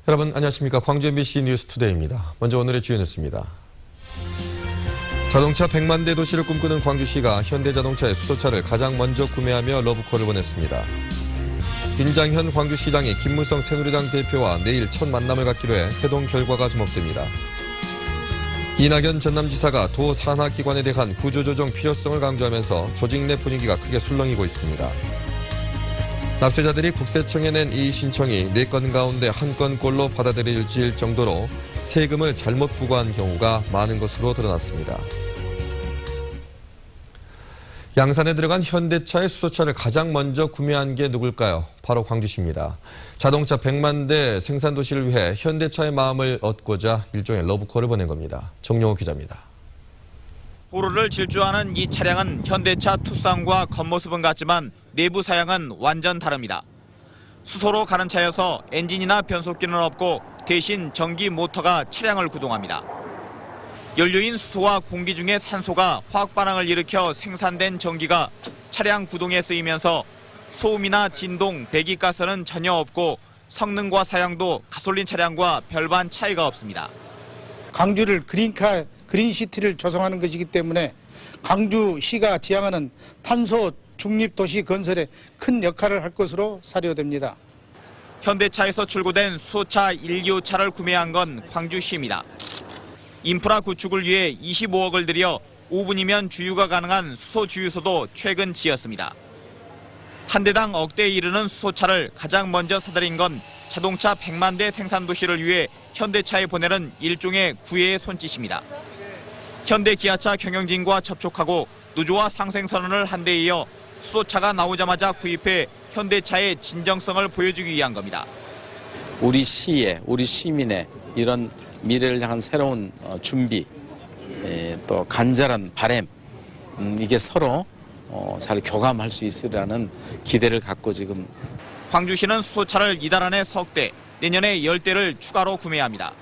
여러분 안녕하십니까. 광주 MBC 뉴스투데이입니다. 먼저 오늘의 주요 뉴스입니다. 자동차 100만 대 도시를 꿈꾸는 광주시가 현대자동차의 수소차를 가장 먼저 구매하며 러브콜을 보냈습니다. 윤장현 광주시장이 김무성 새누리당 대표와 내일 첫 만남을 갖기로 해 회동 결과가 주목됩니다. 이낙연 전남지사가 도 산하기관에 대한 구조조정 필요성을 강조하면서 조직 내 분위기가 크게 술렁이고 있습니다. 납세자들이 국세청에 낸 이 신청이 4건 가운데 1건꼴로 받아들여질 정도로 세금을 잘못 부과한 경우가 많은 것으로 드러났습니다. 양산에 들어간 현대차의 수소차를 가장 먼저 구매한 게 누굴까요? 바로 광주시입니다. 자동차 100만 대 생산 도시를 위해 현대차의 마음을 얻고자 일종의 러브콜을 보낸 겁니다. 정용호 기자입니다. 도로를 질주하는 이 차량은 현대차 투싼과 겉모습은 같지만 내부 사양은 완전 다릅니다. 수소로 가는 차여서 엔진이나 변속기는 없고 대신 전기 모터가 차량을 구동합니다. 연료인 수소와 공기 중에 산소가 화학 반응을 일으켜 생산된 전기가 차량 구동에 쓰이면서 소음이나 진동, 배기가스는 전혀 없고 성능과 사양도 가솔린 차량과 별반 차이가 없습니다. 광주를 그린시티를 조성하는 것이기 때문에 광주시가 지향하는 탄소 중립 도시 건설에 큰 역할을 할 것으로 사료됩니다. 현대차에서 출고된 수소차 1기호차를 구매한 건 광주시입니다. 인프라 구축을 위해 25억을 들여 5분이면 주유가 가능한 수소 주유소도 최근 지었습니다. 한 대당 억대에 이르는 수소차를 가장 먼저 사들인 건 자동차 100만 대 생산 도시를 위해 현대차에 보내는 일종의 구애의 손짓입니다. 현대 기아차 경영진과 접촉하고 노조와 상생선언을 한 데 이어 수소차가 나오자마자 구입해 현대차의 진정성을 보여주기 위한 겁니다. 우리 시의, 우리 시민의 이런 미래를 향한 새로운 준비, 또 간절한 바람, 이게 서로 잘 교감할 수 있으리라는 기대를 갖고 지금. 광주시는 수소차를 이달 안에 석 대, 내년에 10대를 추가로 구매합니다.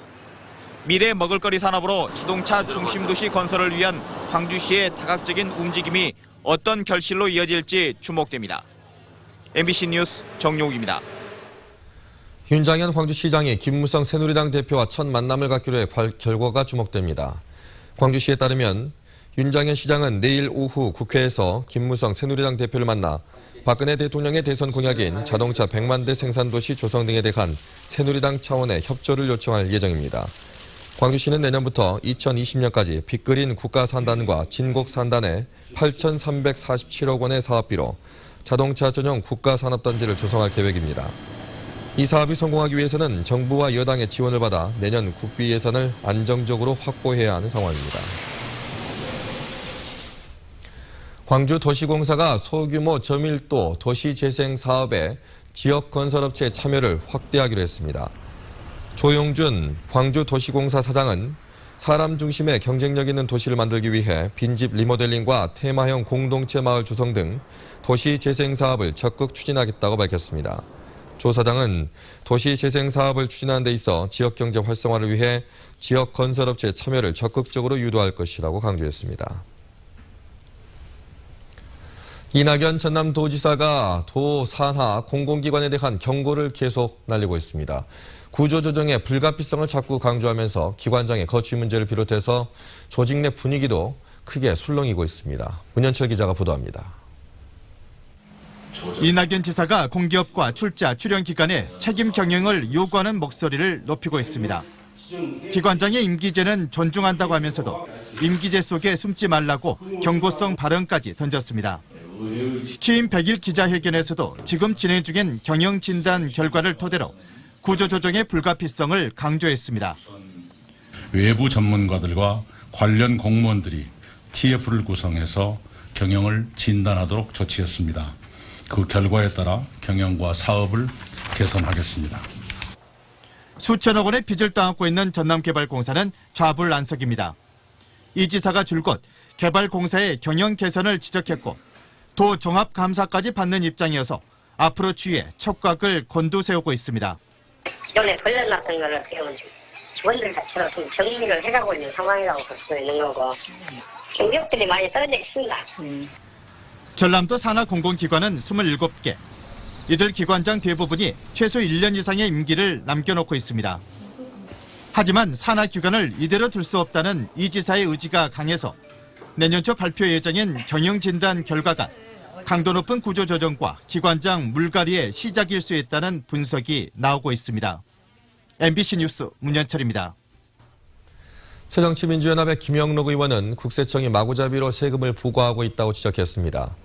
미래 먹을거리 산업으로 자동차 중심 도시 건설을 위한 광주시의 다각적인 움직임이 어떤 결실로 이어질지 주목됩니다. MBC 뉴스 정용욱입니다. 윤장현 광주시장이 김무성 새누리당 대표와 첫 만남을 갖기로 해 결과가 주목됩니다. 광주시에 따르면 윤장현 시장은 내일 오후 국회에서 김무성 새누리당 대표를 만나 박근혜 대통령의 대선 공약인 자동차 100만 대 생산도시 조성 등에 대한 새누리당 차원의 협조를 요청할 예정입니다. 광주시는 내년부터 2020년까지 빅그린 국가산단과 진곡산단에 8,347억 원의 사업비로 자동차 전용 국가산업단지를 조성할 계획입니다. 이 사업이 성공하기 위해서는 정부와 여당의 지원을 받아 내년 국비 예산을 안정적으로 확보해야 하는 상황입니다. 광주도시공사가 소규모 저밀도 도시재생 사업에 지역건설업체의 참여를 확대하기로 했습니다. 조용준 광주도시공사 사장은 사람 중심의 경쟁력 있는 도시를 만들기 위해 빈집 리모델링과 테마형 공동체 마을 조성 등 도시재생 사업을 적극 추진하겠다고 밝혔습니다. 조 사장은 도시재생 사업을 추진하는 데 있어 지역경제 활성화를 위해 지역건설업체의 참여를 적극적으로 유도할 것이라고 강조했습니다. 이낙연 전남도지사가 도 산하 공공기관에 대한 경고를 계속 날리고 있습니다. 구조조정의 불가피성을 자꾸 강조하면서 기관장의 거취 문제를 비롯해서 조직 내 분위기도 크게 술렁이고 있습니다. 문현철 기자가 보도합니다. 이낙연 지사가 공기업과 출자, 출연 기관의 책임 경영을 요구하는 목소리를 높이고 있습니다. 기관장의 임기제는 존중한다고 하면서도 임기제 속에 숨지 말라고 경고성 발언까지 던졌습니다. 취임 100일 기자회견에서도 지금 진행 중인 경영진단 결과를 토대로 구조조정의 불가피성을 강조했습니다. 외부 전문가들과 관련 공무원들이 TF를 구성해서 경영을 진단하도록 조치했습니다. 그 결과에 따라 경영과 사업을 개선하겠습니다. 수천억 원의 빚을 떠안고 있는 전남개발공사는 좌불안석입니다. 이 지사가 줄곧 개발공사의 경영 개선을 지적했고 도 종합감사까지 받는 입장이어서 앞으로 추이에 촉각을 곤두세우고 있습니다. 기존에 걸려놨던 거를 어떻게 보면 직원들 자체로 좀 정리를 해가고 있는 상황이라고 볼 수도 있는 거고 경력들이 많이 떨어져 있습니다. 전남도 산하 공공기관은 27개, 이들 기관장 대부분이 최소 1년 이상의 임기를 남겨놓고 있습니다. 하지만 산하 기관을 이대로 둘 수 없다는 이 지사의 의지가 강해서 내년 초 발표 예정인 경영진단 결과가 강도 높은 구조조정과 기관장 물갈이의 시작일 수 있다는 분석이 나오고 있습니다. MBC 뉴스 문현철입니다. 새정치민주연합의 김영록 의원은 국세청이 마구잡이로 세금을 부과하고 있다고 지적했습니다.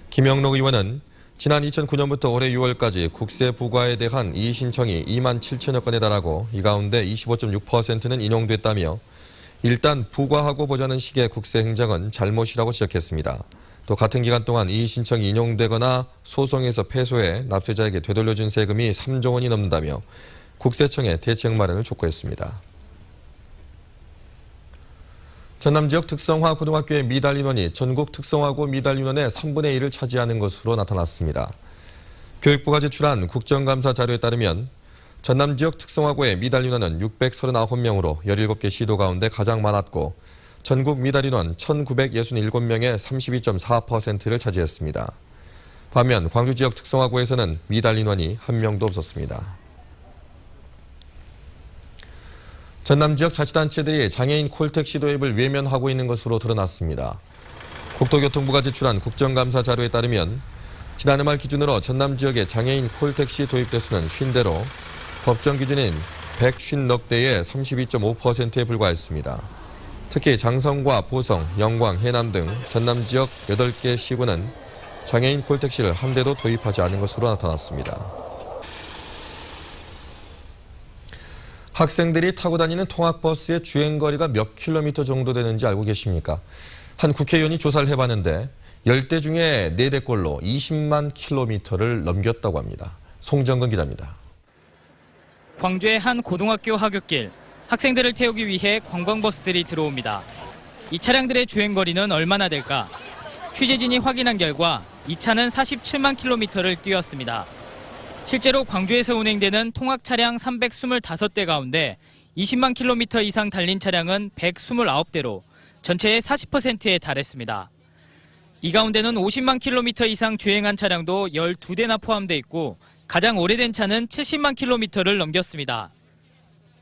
김영록 의원은 지난 2009년부터 올해 6월까지 국세 부과에 대한 이의 신청이 2만 7천여 건에 달하고 이 가운데 25.6%는 인용됐다며 일단 부과하고 보자는 식의 국세 행정은 잘못이라고 지적했습니다. 또 같은 기간 동안 이의 신청이 인용되거나 소송에서 패소해 납세자에게 되돌려준 세금이 3조 원이 넘는다며 국세청에 대책 마련을 촉구했습니다. 전남 지역 특성화 고등학교의 미달 인원이 전국 특성화고 미달 인원의 3분의 1을 차지하는 것으로 나타났습니다. 교육부가 제출한 국정감사 자료에 따르면 전남 지역 특성화고의 미달 인원은 639명으로 17개 시도 가운데 가장 많았고 전국 미달 인원 1,967명의 32.4%를 차지했습니다. 반면 광주 지역 특성화고에서는 미달 인원이 한 명도 없었습니다. 전남 지역 자치단체들이 장애인 콜택시 도입을 외면하고 있는 것으로 드러났습니다. 국토교통부가 제출한 국정감사 자료에 따르면 지난해 말 기준으로 전남 지역의 장애인 콜택시 도입 대수는 50대로 법정 기준인 150넉 대의 32.5%에 불과했습니다. 특히 장성과 보성, 영광, 해남 등 전남 지역 8개 시군은 장애인 콜택시를 한 대도 도입하지 않은 것으로 나타났습니다. 학생들이 타고 다니는 통학버스의 주행거리가 몇 킬로미터 정도 되는지 알고 계십니까? 한 국회의원이 조사를 해봤는데 10대 중에 4대꼴로 20만 킬로미터를 넘겼다고 합니다. 송정근 기자입니다. 광주의 한 고등학교 하굣길, 학생들을 태우기 위해 관광버스들이 들어옵니다. 이 차량들의 주행거리는 얼마나 될까? 취재진이 확인한 결과 이 차는 47만 킬로미터를 뛰었습니다. 실제로 광주에서 운행되는 통학 차량 325대 가운데 20만 킬로미터 이상 달린 차량은 129대로 전체의 40%에 달했습니다. 이 가운데는 50만 킬로미터 이상 주행한 차량도 12대나 포함돼 있고 가장 오래된 차는 70만 킬로미터를 넘겼습니다.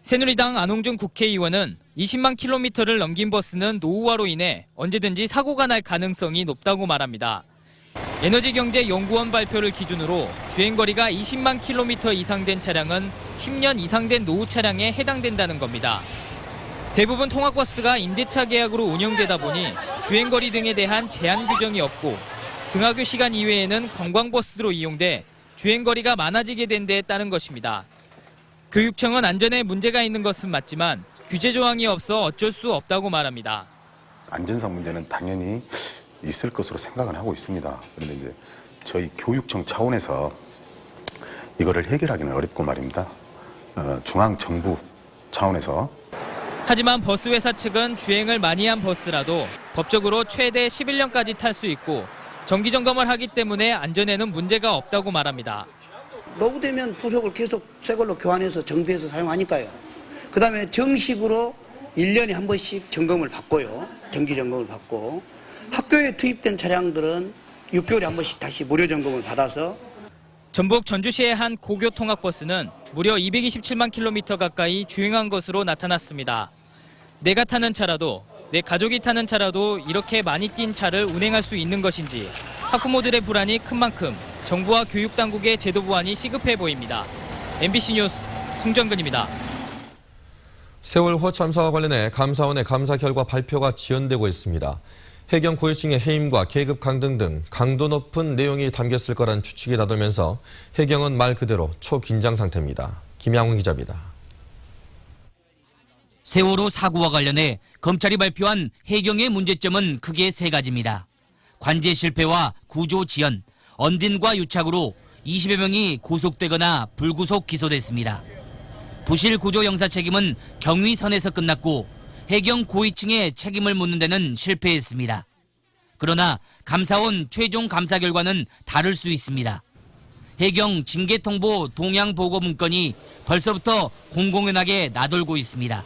새누리당 안홍준 국회의원은 20만 킬로미터를 넘긴 버스는 노후화로 인해 언제든지 사고가 날 가능성이 높다고 말합니다. 에너지경제연구원 발표를 기준으로 주행거리가 20만 킬로미터 이상 된 차량은 10년 이상 된 노후 차량에 해당된다는 겁니다. 대부분 통학버스가 임대차 계약으로 운영되다 보니 주행거리 등에 대한 제한 규정이 없고 등하교 시간 이외에는 관광버스로 이용돼 주행거리가 많아지게 된 데에 따른 것입니다. 교육청은 안전에 문제가 있는 것은 맞지만 규제 조항이 없어 어쩔 수 없다고 말합니다. 안전상 문제는 당연히 있을 것으로 생각은 하고 있습니다. 그런데 이제 저희 교육청 차원에서 이거를 해결하기는 어렵고 말입니다. 중앙정부 차원에서. 하지만 버스회사 측은 주행을 많이 한 버스라도 법적으로 최대 11년까지 탈 수 있고 정기점검을 하기 때문에 안전에는 문제가 없다고 말합니다. 노후되면 부속을 계속 새 걸로 교환해서 정비해서 사용하니까요. 그다음에 정식으로 1년에 한 번씩 점검을 받고요. 정기 점검을 받고 학교에 투입된 차량들은 6개월에 한 번씩 다시 무료 점검을 받아서 전북 전주시의 한 고교 통학버스는 무려 227만 킬로미터 가까이 주행한 것으로 나타났습니다. 내가 타는 차라도 내 가족이 타는 차라도 이렇게 많이 뛴 차를 운행할 수 있는 것인지 학부모들의 불안이 큰 만큼 정부와 교육당국의 제도 보완이 시급해 보입니다. MBC 뉴스 송정근입니다. 세월호 참사와 관련해 감사원의 감사 결과 발표가 지연되고 있습니다. 해경 고위층의 해임과 계급 강등 등 강도 높은 내용이 담겼을 거란 추측이 나돌면서 해경은 말 그대로 초긴장 상태입니다. 김양훈 기자입니다. 세월호 사고와 관련해 검찰이 발표한 해경의 문제점은 크게 세 가지입니다. 관제 실패와 구조 지연, 언딘과 유착으로 20여 명이 구속되거나 불구속 기소됐습니다. 부실 구조 영사 책임은 경위선에서 끝났고 해경 고위층의 책임을 묻는 데는 실패했습니다. 그러나 감사원 최종 감사 결과는 다를 수 있습니다. 해경 징계통보 동향보고 문건이 벌써부터 공공연하게 나돌고 있습니다.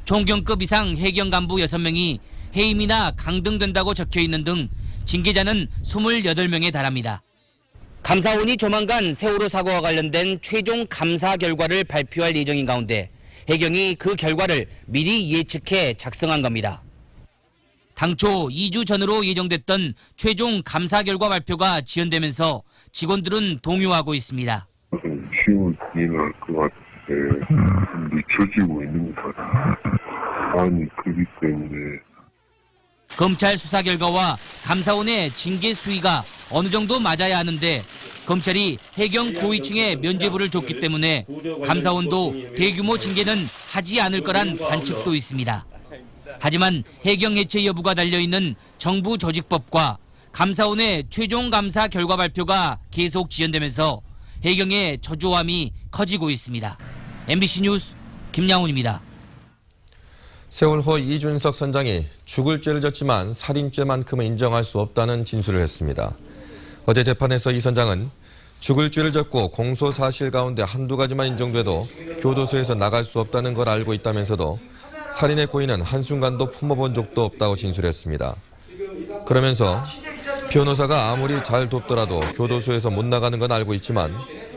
총경급 이상 해경 간부 6명이 해임이나 강등된다고 적혀 있는 등 징계자는 28명에 달합니다. 감사원이 조만간 세월호 사고와 관련된 최종 감사 결과를 발표할 예정인 가운데 해경이 그 결과를 미리 예측해 작성한 겁니다. 당초 2주 전으로 예정됐던 최종 감사 결과 발표가 지연되면서 직원들은 동요하고 있습니다. 쉬운 일을 것 같은데 늦춰지고 있는 것 같아요. 아니 그렇기 때문에 검찰 수사 결과와 감사원의 징계 수위가 어느 정도 맞아야 하는데 검찰이 해경 고위층에 면죄부를 줬기 때문에 감사원도 대규모 징계는 하지 않을 거란 관측도 있습니다. 하지만 해경 해체 여부가 달려있는 정부 조직법과 감사원의 최종 감사 결과 발표가 계속 지연되면서 해경의 초조함이 커지고 있습니다. MBC 뉴스 김양훈입니다. 세월호 이준석 선장이 죽을 죄를 졌지만 살인죄만큼은 인정할 수 없다는 진술을 했습니다. 어제 재판에서 이 선장은 죽을 죄를 졌고 공소 사실 가운데 한두 가지만 인정돼도 교도소에서 나갈 수 없다는 걸 알고 있다면서도 살인의 고의는 한순간도 품어본 적도 없다고 진술했습니다. 그러면서 변호사가 아무리 잘 돕더라도 교도소에서 못 나가는 건 알고 있지만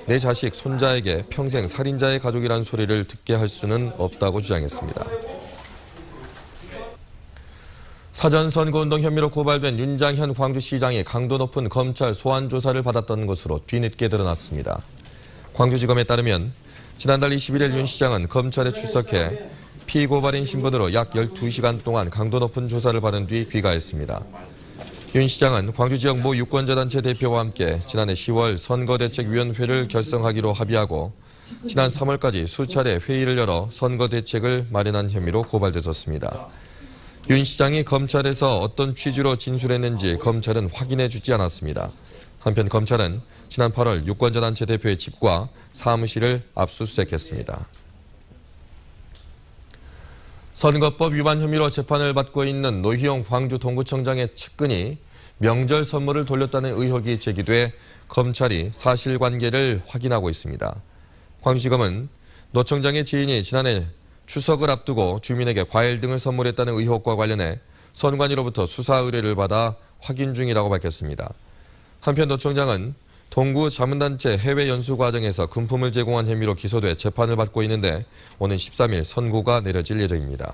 내 자식, 손자에게 평생 살인자의 가족이란 소리를 듣게 할 수는 없다고 주장했습니다. 사전선거운동 혐의로 고발된 윤장현 광주시장이 강도 높은 검찰 소환 조사를 받았던 것으로 뒤늦게 드러났습니다. 광주지검에 따르면 지난달 21일 윤 시장은 검찰에 출석해 피고발인 신분으로 약 12시간 동안 강도 높은 조사를 받은 뒤 귀가했습니다. 윤 시장은 광주 지역 모 유권자단체 대표와 함께 지난해 10월 선거대책위원회를 결성하기로 합의하고 지난 3월까지 수차례 회의를 열어 선거대책을 마련한 혐의로 고발됐었습니다. 윤 시장이 검찰에서 어떤 취지로 진술했는지 검찰은 확인해 주지 않았습니다. 한편 검찰은 지난 8월 유권자단체 대표의 집과 사무실을 압수수색했습니다. 선거법 위반 혐의로 재판을 받고 있는 노희용 광주 동구청장의 측근이 명절 선물을 돌렸다는 의혹이 제기돼 검찰이 사실관계를 확인하고 있습니다. 광주지검은 노 청장의 지인이 지난해 추석을 앞두고 주민에게 과일 등을 선물했다는 의혹과 관련해 선관위로부터 수사 의뢰를 받아 확인 중이라고 밝혔습니다. 한편 노 청장은 동구 자문단체 해외 연수 과정에서 금품을 제공한 혐의로 기소돼 재판을 받고 있는데 오는 13일 선고가 내려질 예정입니다.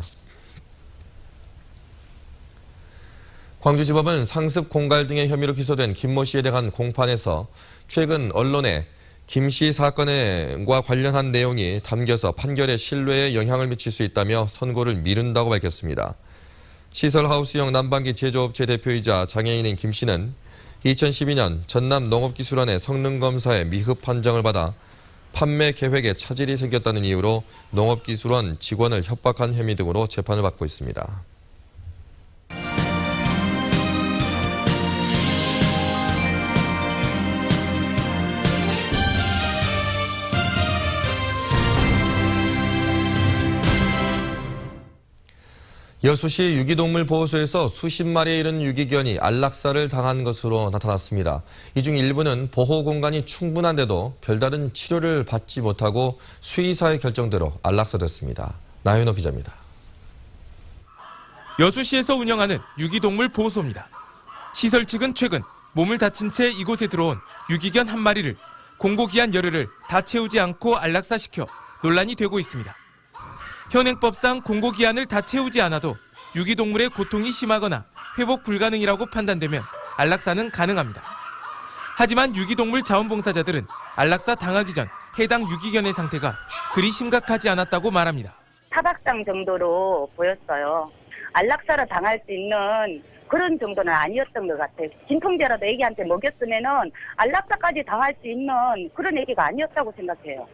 광주지법은 상습 공갈 등의 혐의로 기소된 김모 씨에 대한 공판에서 최근 언론에 김 씨 사건과 관련한 내용이 담겨서 판결의 신뢰에 영향을 미칠 수 있다며 선고를 미룬다고 밝혔습니다. 시설하우스형 난방기 제조업체 대표이자 장애인인 김 씨는 2012년 전남 농업기술원의 성능검사에 미흡 판정을 받아 판매 계획에 차질이 생겼다는 이유로 농업기술원 직원을 협박한 혐의 등으로 재판을 받고 있습니다. 여수시 유기동물 보호소에서 수십 마리에 이른 유기견이 안락사를 당한 것으로 나타났습니다. 이 중 일부는 보호 공간이 충분한데도 별다른 치료를 받지 못하고 수의사의 결정대로 안락사됐습니다. 나윤호 기자입니다. 여수시에서 운영하는 유기동물 보호소입니다. 시설 측은 최근 몸을 다친 채 이곳에 들어온 유기견 한 마리를 공고기한 열흘을 다 채우지 않고 안락사시켜 논란이 되고 있습니다. 현행법상 공고기한을 다 채우지 않아도 유기동물의 고통이 심하거나 회복 불가능이라고 판단되면 안락사는 가능합니다. 하지만 유기동물 자원봉사자들은 안락사 당하기 전 해당 유기견의 상태가 그리 심각하지 않았다고 말합니다. 타박상 정도로 보였어요. 안락사를 당할 수 있는 그런 정도는 아니었던 것 같아요. 진통제라도 애기한테 먹였으면은 안락사까지 당할 수 있는 그런 애기가 아니었다고 생각해요.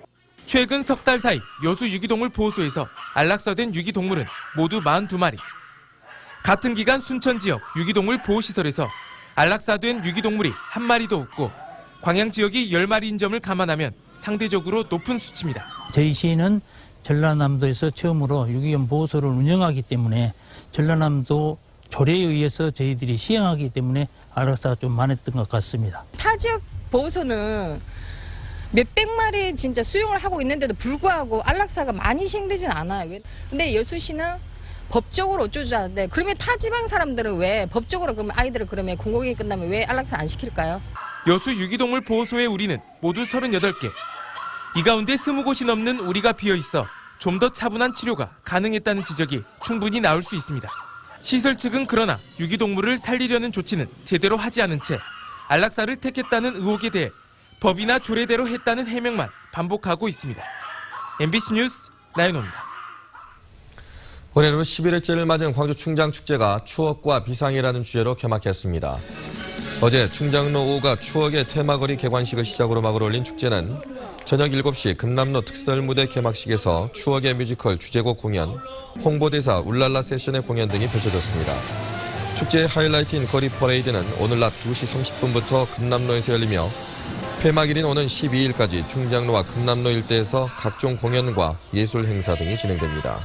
최근 석 달 사이 여수 유기동물 보호소에서 안락사된 유기동물은 모두 42마리. 같은 기간 순천 지역 유기동물 보호시설에서 안락사된 유기동물이 한 마리도 없고 광양 지역이 10마리인 점을 감안하면 상대적으로 높은 수치입니다. 저희 시는 전라남도에서 처음으로 유기견 보호소를 운영하기 때문에 전라남도 조례에 의해서 저희들이 시행하기 때문에 안락사가 좀 많았던 것 같습니다. 타 지역 보호소는 몇백 마리 진짜 수용을 하고 있는데도 불구하고 안락사가 많이 시행되진 않아요. 근데 여수시는 법적으로 어쩌지 않는데 그러면 타 지방 사람들은 왜 법적으로 그러면 아이들을 그러면 공공이 끝나면 왜 안락사 안 시킬까요? 여수 유기동물 보호소의 우리는 모두 38개. 이 가운데 20곳이 넘는 우리가 비어 있어 좀 더 차분한 치료가 가능했다는 지적이 충분히 나올 수 있습니다. 시설 측은 그러나 유기동물을 살리려는 조치는 제대로 하지 않은 채 안락사를 택했다는 의혹에 대해 법이나 조례대로 했다는 해명만 반복하고 있습니다. MBC 뉴스 나연호입니다. 올해로 11회째를 맞은 광주 충장축제가 추억과 비상이라는 주제로 개막했습니다. 어제 충장로 5가 추억의 테마거리 개관식을 시작으로 막을 올린 축제는 저녁 7시 금남로 특설무대 개막식에서 추억의 뮤지컬 주제곡 공연, 홍보대사 울랄라 세션의 공연 등이 펼쳐졌습니다. 축제의 하이라이트인 거리 퍼레이드는 오늘 낮 2시 30분부터 금남로에서 열리며 폐막일인 오는 12일까지 충장로와 금남로 일대에서 각종 공연과 예술 행사 등이 진행됩니다.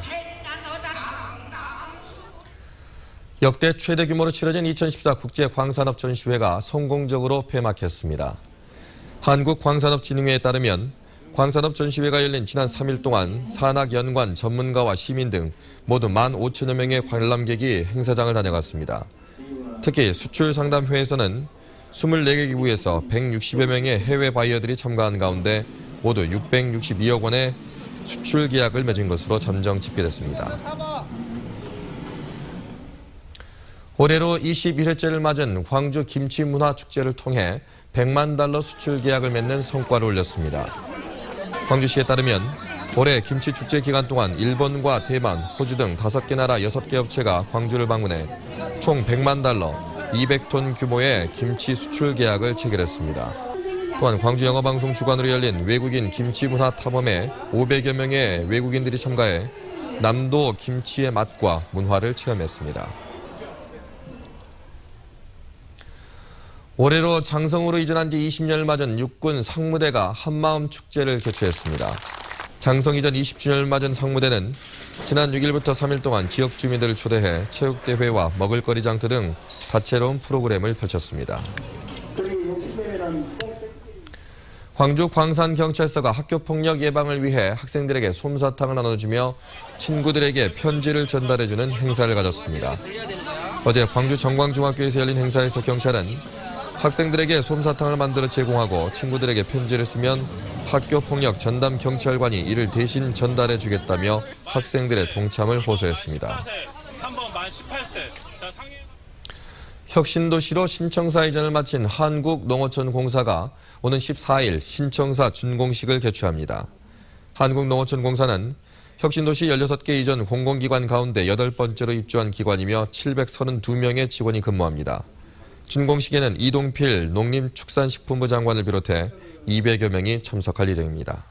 역대 최대 규모로 치러진 2014 국제광산업전시회가 성공적으로 폐막했습니다. 한국광산업진흥회에 따르면 광산업전시회가 열린 지난 3일 동안 산학 연관 전문가와 시민 등 모두 15,000여 명의 관람객이 행사장을 다녀갔습니다. 특히 수출상담회에서는 24개 기구에서 160여 명의 해외 바이어들이 참가한 가운데 모두 662억 원의 수출 계약을 맺은 것으로 잠정 집계됐습니다. 올해로 21회째를 맞은 광주 김치문화축제를 통해 100만 달러 수출 계약을 맺는 성과를 올렸습니다. 광주시에 따르면 올해 김치축제 기간 동안 일본과 대만, 호주 등 5개 나라 6개 업체가 광주를 방문해 총 100만 달러, 200톤 규모의 김치 수출 계약을 체결했습니다. 또한 광주 영어방송 주관으로 열린 외국인 김치문화 탐험에 500여 명의 외국인들이 참가해 남도 김치의 맛과 문화를 체험했습니다. 올해로 장성으로 이전한 지 20년을 맞은 육군 상무대가 한마음 축제를 개최했습니다. 장성 이전 20주년을 맞은 상무대는 지난 6일부터 3일 동안 지역 주민들을 초대해 체육대회와 먹을거리 장터 등 다채로운 프로그램을 펼쳤습니다. 광주 광산경찰서가 학교폭력 예방을 위해 학생들에게 솜사탕을 나눠주며 친구들에게 편지를 전달해주는 행사를 가졌습니다. 어제 광주 정광중학교에서 열린 행사에서 경찰은 학생들에게 솜사탕을 만들어 제공하고 친구들에게 편지를 쓰면 학교폭력 전담 경찰관이 이를 대신 전달해 주겠다며 학생들의 동참을 호소했습니다. 혁신도시로 신청사 이전을 마친 한국농어촌공사가 오는 14일 신청사 준공식을 개최합니다. 한국농어촌공사는 혁신도시 16개 이전 공공기관 가운데 8번째로 입주한 기관이며 732명의 직원이 근무합니다. 준공식에는 이동필 농림축산식품부 장관을 비롯해 200여 명이 참석할 예정입니다.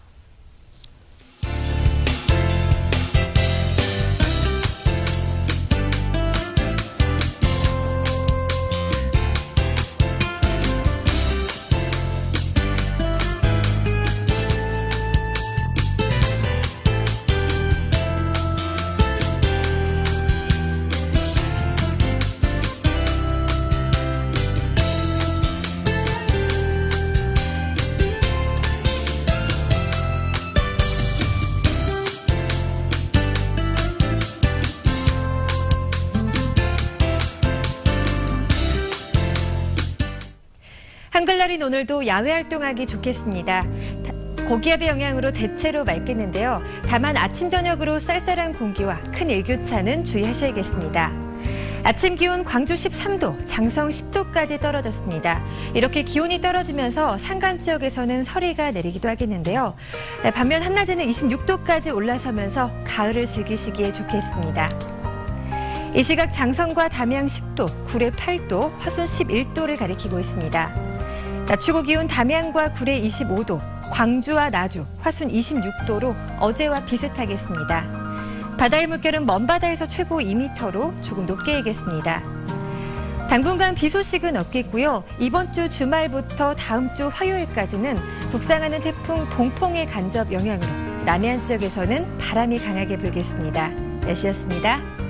한글날인 오늘도 야외 활동하기 좋겠습니다. 고기압의 영향으로 대체로 맑겠는데요. 다만 아침 저녁으로 쌀쌀한 공기와 큰 일교차는 주의하셔야겠습니다. 아침 기온 광주 13도, 장성 10도까지 떨어졌습니다. 이렇게 기온이 떨어지면서 산간 지역에서는 서리가 내리기도 하겠는데요. 반면 한낮에는 26도까지 올라서면서 가을을 즐기시기에 좋겠습니다. 이 시각 장성과 담양 10도, 구례 8도, 화순 11도를 가리키고 있습니다. 낮 최고 기온 담양과 구례 25도, 광주와 나주, 화순 26도로 어제와 비슷하겠습니다. 바다의 물결은 먼바다에서 최고 2m로 조금 높게 일겠습니다. 당분간 비 소식은 없겠고요. 이번 주 주말부터 다음 주 화요일까지는 북상하는 태풍 봉퐁의 간접 영향으로 남해안 지역에서는 바람이 강하게 불겠습니다. 날씨였습니다.